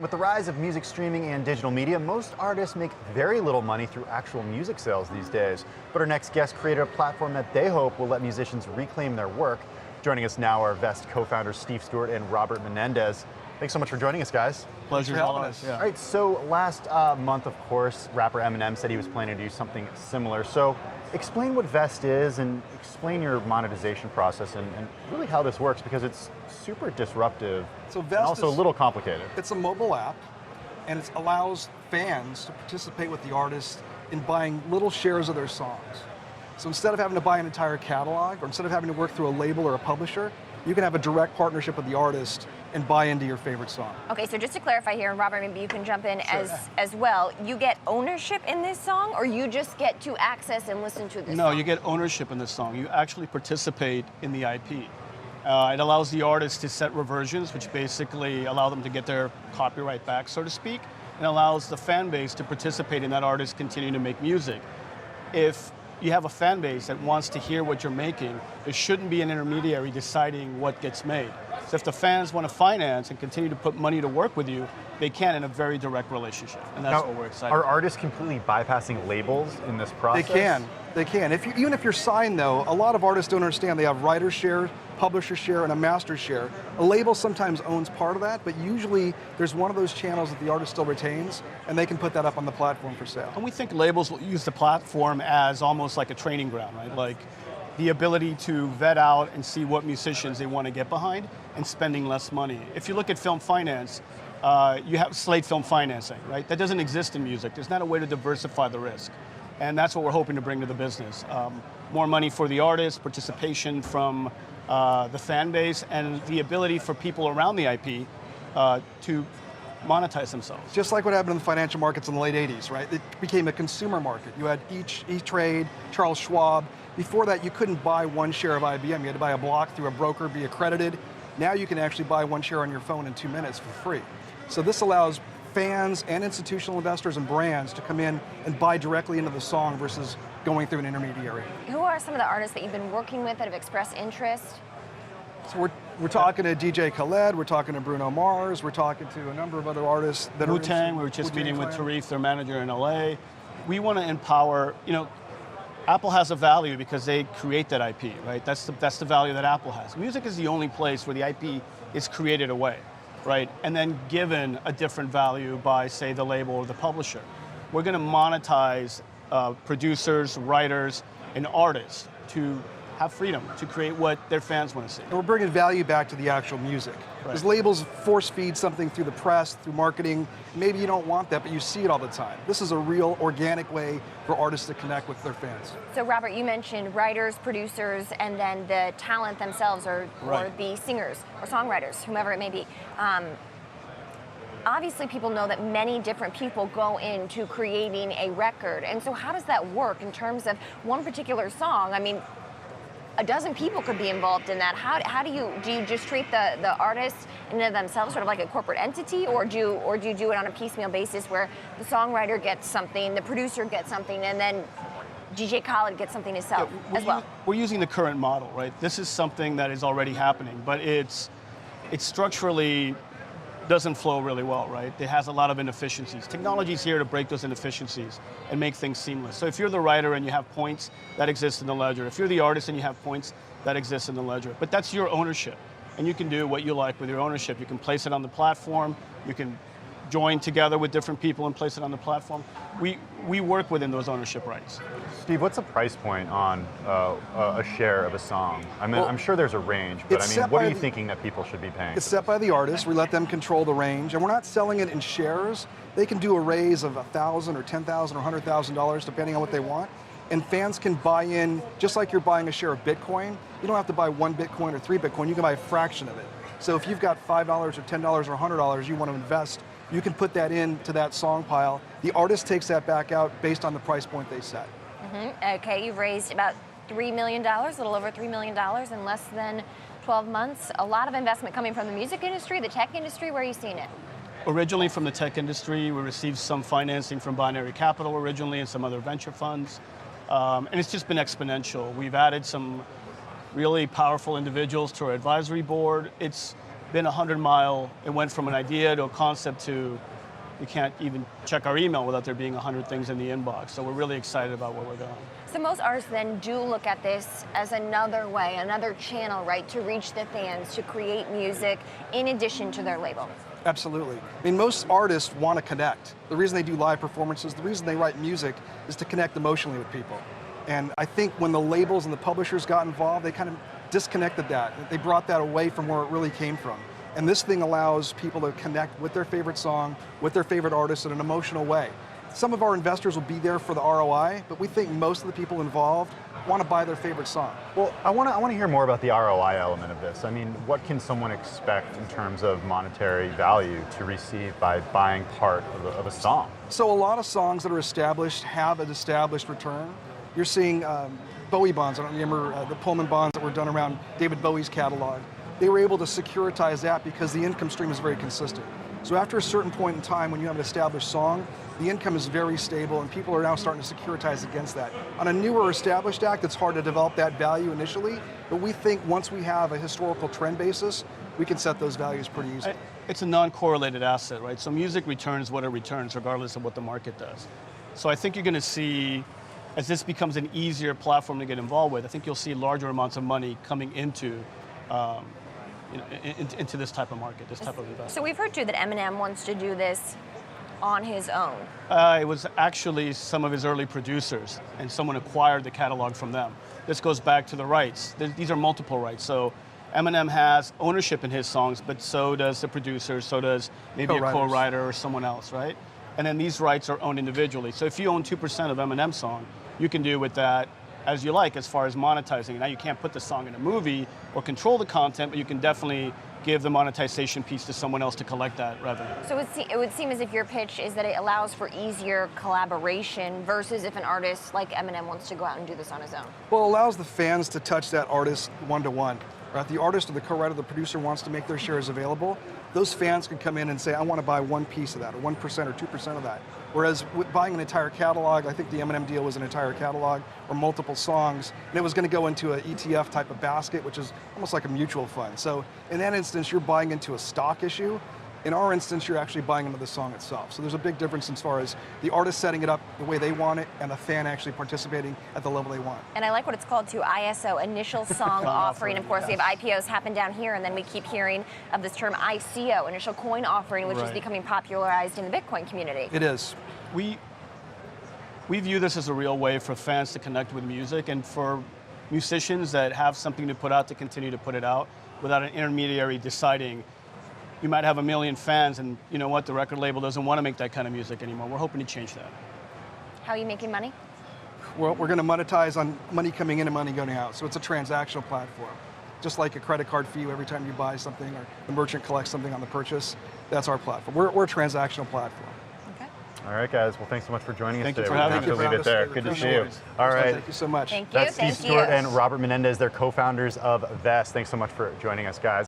With the rise of music streaming and digital media, most artists make very little money through actual music sales these days. But our next guest created a platform that they hope will let musicians reclaim their work. Joining us now are Vezt co-founders Steve Stewart and Robert Menendez. Thanks so much for joining us, guys. Pleasure having us. Yeah. All right, so last month, of course, rapper Eminem said he was planning to do something similar. So explain what Vezt is and explain your monetization process and really how this works, because it's super disruptive and also a little complicated. It's a mobile app, and it allows fans to participate with the artist in buying little shares of their songs. So instead of having to buy an entire catalog, or instead of having to work through a label or a publisher, you can have a direct partnership with the artist and buy into your favorite song. Okay, so just to clarify here, and Robert, maybe you can jump in as well. You get ownership in this song, or you just get to access and listen to this song? No, you get ownership in this song. You actually participate in the IP. It allows the artist to set reversions, which basically allow them to get their copyright back, so to speak, and allows the fan base to participate in that artist continuing to make music. If you have a fan base that wants to hear what you're making, there shouldn't be an intermediary deciding what gets made. So if the fans want to finance and continue to put money to work with you, they can in a very direct relationship, and that's what we're excited about. Are artists completely bypassing labels in this process? They can. Even if you're signed, though, a lot of artists don't understand. They have writer share, publisher share, and a master share. A label sometimes owns part of that, but usually there's one of those channels that the artist still retains, and they can put that up on the platform for sale. And we think labels will use the platform as almost like a training ground, right? Like the ability to vet out and see what musicians they want to get behind and spending less money. If you look at film finance, you have slate film financing, right? That doesn't exist in music. There's not a way to diversify the risk. And that's what we're hoping to bring to the business. More money for the artist, participation from the fan base, and the ability for people around the IP to monetize themselves. Just like what happened in the financial markets in the late 80s, right? It became a consumer market. You had E-Trade, Charles Schwab. Before that, you couldn't buy one share of IBM. You had to buy a block through a broker, be accredited. Now you can actually buy one share on your phone in 2 minutes for free. So this allows fans and institutional investors and brands to come in and buy directly into the song versus going through an intermediary. Who are some of the artists that you've been working with that have expressed interest? So we're talking to DJ Khaled, we're talking to Bruno Mars, we're talking to a number of other artists that are Wu-Tang, we were just meeting with Tarif, their manager in LA. We want to empower, Apple has a value because they create that IP, right? That's the value that Apple has. Music is the only place where the IP is created away, right? And then given a different value by, say, the label or the publisher. We're going to monetize producers, writers, and artists to have freedom to create what their fans want to see. And we're bringing value back to the actual music. Because labels force feed something through the press, through marketing. Maybe you don't want that, but you see it all the time. This is a real organic way for artists to connect with their fans. So Robert, you mentioned writers, producers, and then the talent themselves, or the singers or songwriters, whomever it may be. Obviously, people know that many different people go into creating a record. And so how does that work in terms of one particular song? I mean, a dozen people could be involved in that. How do you just treat the artists and themselves sort of like a corporate entity, or do you do it on a piecemeal basis where the songwriter gets something, the producer gets something, and then DJ Khaled gets something himself as well? We're using the current model, right? This is something that is already happening, but it's structurally doesn't flow really well, right? It has a lot of inefficiencies. Technology's here to break those inefficiencies and make things seamless. So if you're the writer and you have points, that exist in the ledger. If you're the artist and you have points, that exists in the ledger. But that's your ownership, and you can do what you like with your ownership. You can place it on the platform, you can join together with different people and place it on the platform. We work within those ownership rights. Steve, what's the price point on a share of a song? I mean, I'm sure there's a range, but I mean, what are you thinking that people should be paying? It's set by the artist. We let them control the range, and we're not selling it in shares. They can do a raise of $1,000 or $10,000 or $100,000 depending on what they want. And fans can buy in, just like you're buying a share of Bitcoin. You don't have to buy 1 Bitcoin or 3 Bitcoin. You can buy a fraction of it. So if you've got $5 or $10 or $100 you want to invest, you can put that into that song pile. The artist takes that back out based on the price point they set. Okay, you've raised about $3 million, a little over $3 million in less than 12 months. A lot of investment coming from the music industry, the tech industry. Where are you seeing it? Originally from the tech industry. We received some financing from Binary Capital originally and some other venture funds. And it's just been exponential. We've added some really powerful individuals to our advisory board. been 100-mile. It went from an idea to a concept to you can't even check our email without there being 100 things in the inbox. So we're really excited about where we're going. So most artists then do look at this as another way, another channel, right, to reach the fans, to create music in addition to their label. Absolutely. I mean, most artists want to connect. The reason they do live performances, the reason they write music is to connect emotionally with people. And I think when the labels and the publishers got involved, they kind of disconnected that. They brought that away from where it really came from. And this thing allows people to connect with their favorite song, with their favorite artist in an emotional way. Some of our investors will be there for the ROI, but we think most of the people involved want to buy their favorite song. Well, I want to hear more about the ROI element of this. I mean, what can someone expect in terms of monetary value to receive by buying part of a song? So a lot of songs that are established have an established return. You're seeing Bowie bonds. I don't remember the Pullman bonds that were done around David Bowie's catalog. They were able to securitize that because the income stream is very consistent. So after a certain point in time when you have an established song, the income is very stable and people are now starting to securitize against that. On a newer established act, it's hard to develop that value initially, but we think once we have a historical trend basis, we can set those values pretty easily. It's a non-correlated asset, right? So music returns what it returns regardless of what the market does. So I think you're going to see, as this becomes an easier platform to get involved with, I think you'll see larger amounts of money coming into into this type of market, this type of investment. So we've heard too that Eminem wants to do this on his own. It was actually some of his early producers, and someone acquired the catalog from them. This goes back to the rights. These are multiple rights. So Eminem has ownership in his songs, but so does the producer, so does maybe a co-writer or someone else, right? And then these rights are owned individually. So if you own 2% of Eminem's song, you can do with that as you like as far as monetizing. Now you can't put the song in a movie or control the content, but you can definitely give the monetization piece to someone else to collect that revenue. So it would seem as if your pitch is that it allows for easier collaboration versus if an artist like Eminem wants to go out and do this on his own. Well, it allows the fans to touch that artist one-to-one. Right? The artist or the co-writer, the producer wants to make their shares available. Those fans can come in and say, I want to buy one piece of that, or 1% or 2% of that. Whereas with buying an entire catalog, I think the Eminem deal was an entire catalog or multiple songs, and it was going to go into an ETF type of basket, which is almost like a mutual fund. So in that instance, you're buying into a stock issue. In our instance, you're actually buying into the song itself. So there's a big difference as far as the artist setting it up the way they want it and the fan actually participating at the level they want. And I like what it's called too, ISO, Initial Song Offering. Of course, we have IPOs happen down here, and then we keep hearing of this term ICO, Initial Coin Offering, which is becoming popularized in the Bitcoin community. It is. We view this as a real way for fans to connect with music and for musicians that have something to put out to continue to put it out without an intermediary deciding. You might have 1 million fans, and you know what, the record label doesn't want to make that kind of music anymore. We're hoping to change that. How are you making money? Well, we're going to monetize on money coming in and money going out. So it's a transactional platform. Just like a credit card fee every time you buy something or the merchant collects something on the purchase, that's our platform. We're a transactional platform. Okay. All right, guys. Well, thanks so much for joining us Thank you today. for We're having going to me. leave it there. Good to see you. All right. Thank you so much. Thank you. That's Thank Steve Stewart you. and Robert Menendez. They're co-founders of Vezt. Thanks so much for joining us, guys.